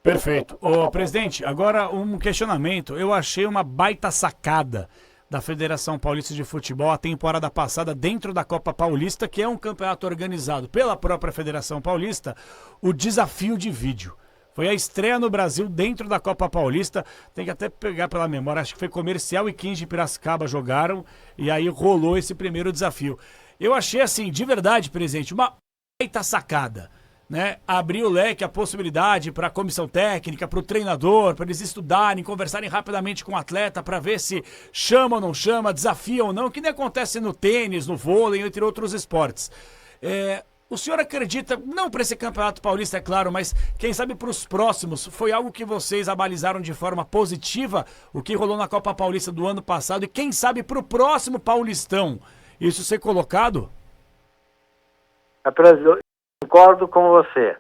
Perfeito. Ô, presidente, agora um questionamento. Eu achei uma baita sacada da Federação Paulista de Futebol a temporada passada dentro da Copa Paulista, que é um campeonato organizado pela própria Federação Paulista, o desafio de vídeo. Foi a estreia no Brasil dentro da Copa Paulista. Tem que até pegar pela memória, acho que foi Comercial e 15 de Piracicaba jogaram e aí rolou esse primeiro desafio. Eu achei assim, de verdade, presidente, uma baita sacada, né? Abrir o leque, a possibilidade para a comissão técnica, para o treinador, para eles estudarem, conversarem rapidamente com o atleta para ver se chama ou não chama, desafia ou não, que nem acontece no tênis, no vôlei, entre outros esportes. O senhor acredita, não para esse Campeonato Paulista, é claro, mas quem sabe para os próximos, foi algo que vocês abalizaram de forma positiva, o que rolou na Copa Paulista do ano passado, e quem sabe para o próximo Paulistão, isso ser colocado? Eu concordo com você.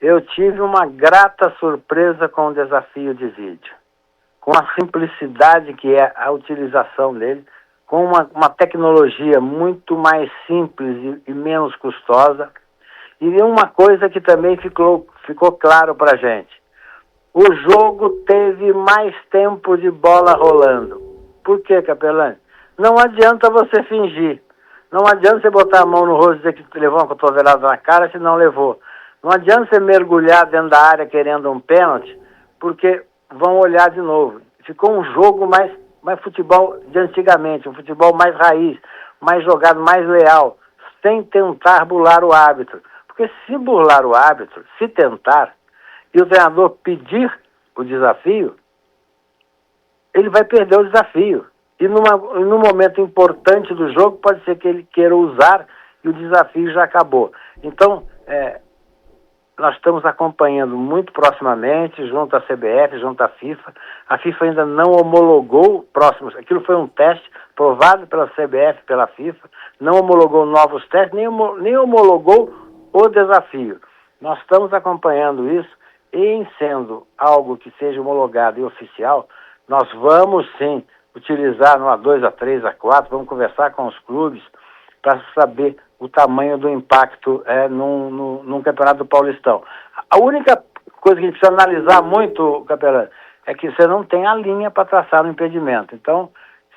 Eu tive uma grata surpresa com o desafio de vídeo, com a simplicidade que é a utilização dele, com uma tecnologia muito mais simples e menos custosa. E uma coisa que também ficou claro para a gente: o jogo teve mais tempo de bola rolando. Por quê, Capelani? Não adianta você fingir. Não adianta você botar a mão no rosto e dizer que levou uma cotovelada na cara se não levou. Não adianta você mergulhar dentro da área querendo um pênalti, porque vão olhar de novo. Ficou um jogo mais futebol de antigamente, um futebol mais raiz, mais jogado, mais leal, sem tentar burlar o árbitro. Porque se burlar o árbitro, se tentar, e o treinador pedir o desafio, ele vai perder o desafio. E num momento importante do jogo, pode ser que ele queira usar e o desafio já acabou. Então, nós estamos acompanhando muito proximamente, junto à CBF, junto à FIFA. A FIFA ainda não homologou próximos. Aquilo foi um teste provado pela CBF, pela FIFA. Não homologou novos testes, nem homologou o desafio. Nós estamos acompanhando isso e, em sendo algo que seja homologado e oficial, nós vamos sim utilizar no A2, A3, A4, vamos conversar com os clubes para saber o tamanho do impacto num campeonato do Paulistão. A única coisa que a gente precisa analisar muito, Capelano, é que você não tem a linha para traçar no impedimento. Então,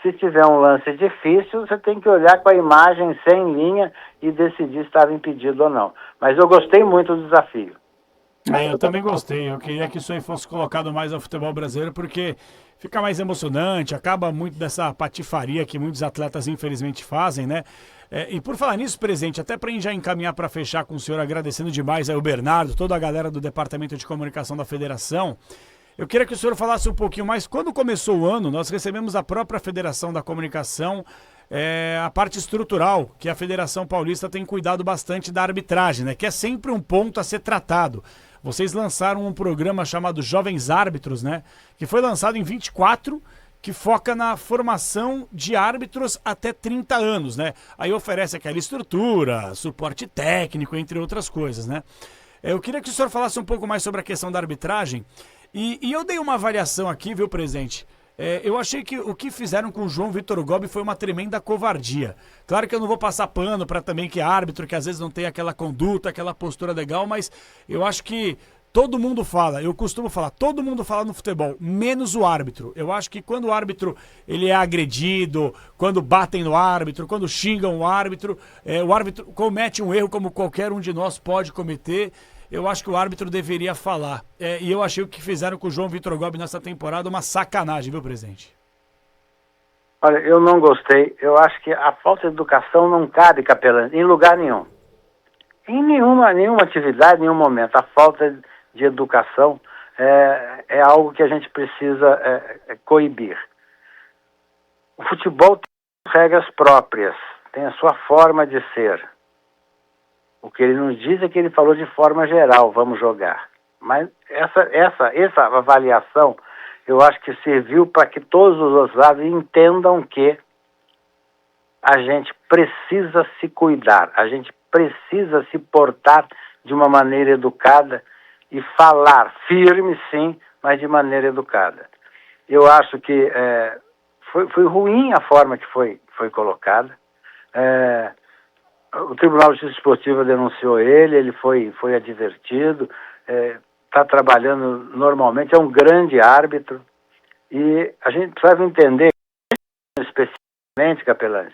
se tiver um lance difícil, você tem que olhar com a imagem sem linha e decidir se estava impedido ou não. Mas eu gostei muito do desafio. Eu também gostei. Eu queria que isso aí fosse colocado mais ao futebol brasileiro, porque fica mais emocionante, acaba muito dessa patifaria que muitos atletas infelizmente fazem, né? E por falar nisso, presidente, até para já encaminhar para fechar com o senhor, agradecendo demais aí o Bernardo, toda a galera do Departamento de Comunicação da Federação, eu queria que o senhor falasse um pouquinho mais. Quando começou o ano, nós recebemos a própria Federação da Comunicação, a parte estrutural, que a Federação Paulista tem cuidado bastante da arbitragem, né? Que é sempre um ponto a ser tratado. Vocês lançaram um programa chamado Jovens Árbitros, né? Que foi lançado em 24, que foca na formação de árbitros até 30 anos, né? Aí oferece aquela estrutura, suporte técnico, entre outras coisas, né? Eu queria que o senhor falasse um pouco mais sobre a questão da arbitragem. E eu dei uma avaliação aqui, viu, presidente? Eu achei que o que fizeram com o João Vitor Gobi foi uma tremenda covardia. Claro que eu não vou passar pano para também que é árbitro, que às vezes não tem aquela conduta, aquela postura legal, mas eu acho que todo mundo fala, eu costumo falar, todo mundo fala no futebol, menos o árbitro. Eu acho que quando o árbitro ele é agredido, quando batem no árbitro, quando xingam o árbitro comete um erro como qualquer um de nós pode cometer. Eu acho que o árbitro deveria falar. E eu achei o que fizeram com o João Vitor Gobi nessa temporada uma sacanagem, viu, presidente? Olha, eu não gostei. Eu acho que a falta de educação não cabe, Capelano, em lugar nenhum. Em nenhuma atividade, em nenhum momento. A falta de educação é algo que a gente precisa coibir. O futebol tem regras próprias, tem a sua forma de ser. O que ele nos diz é que ele falou de forma geral, vamos jogar. Mas essa avaliação, eu acho que serviu para que todos os lados entendam que a gente precisa se cuidar, a gente precisa se portar de uma maneira educada e falar firme, sim, mas de maneira educada. Eu acho que foi ruim a forma que foi colocada. O Tribunal de Justiça Esportiva denunciou ele foi advertido. está trabalhando normalmente, é um grande árbitro. E a gente precisa entender, especificamente, Capelães,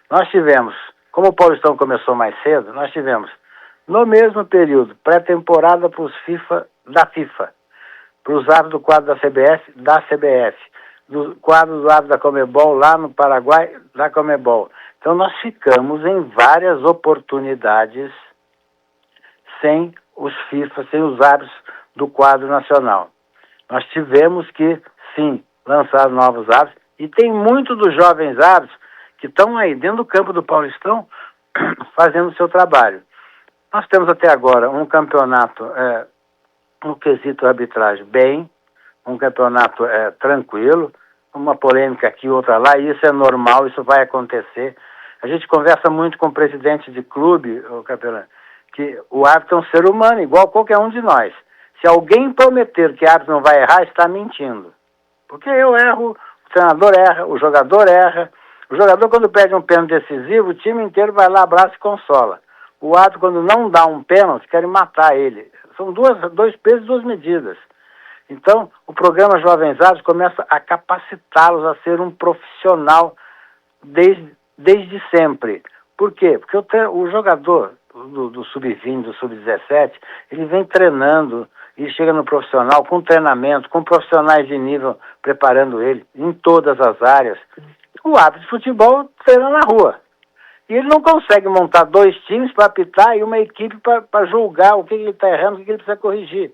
nós tivemos, como o Paulistão começou mais cedo, nós tivemos, no mesmo período, pré-temporada para os FIFA, da FIFA, para os árbitros do quadro da CBF, do quadro do árbitro da Conmebol, lá no Paraguai, da Conmebol. Então nós ficamos em várias oportunidades sem os FIFA, sem os árbitros do quadro nacional. Nós tivemos que, sim, lançar novos árbitros, e tem muito dos jovens árbitros que estão aí dentro do campo do Paulistão fazendo o seu trabalho. Nós temos até agora um campeonato no quesito arbitragem bem, um campeonato tranquilo, uma polêmica aqui, outra lá, e isso é normal, isso vai acontecer. A gente conversa muito com o presidente de clube, o Capelão, que o árbitro é um ser humano, igual qualquer um de nós. Se alguém prometer que o árbitro não vai errar, está mentindo. Porque eu erro, o treinador erra, o jogador erra. O jogador, quando pede um pênalti decisivo, o time inteiro vai lá, abraça e consola. O árbitro, quando não dá um pênalti, querem matar ele. São dois pesos e duas medidas. Então, o programa Jovens Árbitros começa a capacitá-los a ser um profissional desde sempre. Por quê? Porque o jogador do sub-20, do sub-17, ele vem treinando e chega no profissional com treinamento, com profissionais de nível preparando ele em todas as áreas. O árbitro de futebol treina na rua. E ele não consegue montar dois times para apitar e uma equipe para julgar o que ele está errando, o que ele precisa corrigir.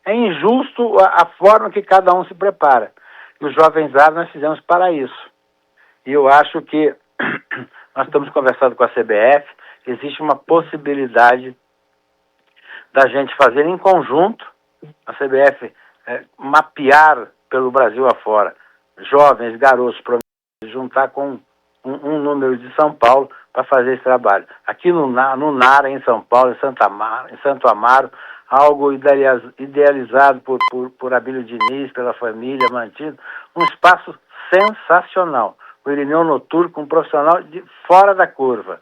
É injusto a forma que cada um se prepara. E os Jovens Árbitros nós fizemos para isso. E eu acho que nós estamos conversando com a CBF, existe uma possibilidade da gente fazer em conjunto, a CBF mapear pelo Brasil afora, jovens, garotos, juntar com um número de São Paulo para fazer esse trabalho. Aqui no Nara, em São Paulo, em Santo Amaro, algo idealizado por Abílio Diniz, pela família, mantido, um espaço sensacional. O Irineu Noturno com um profissional de fora da curva.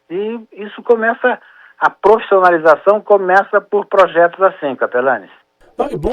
E isso começa, a profissionalização começa por projetos assim, Capelanes.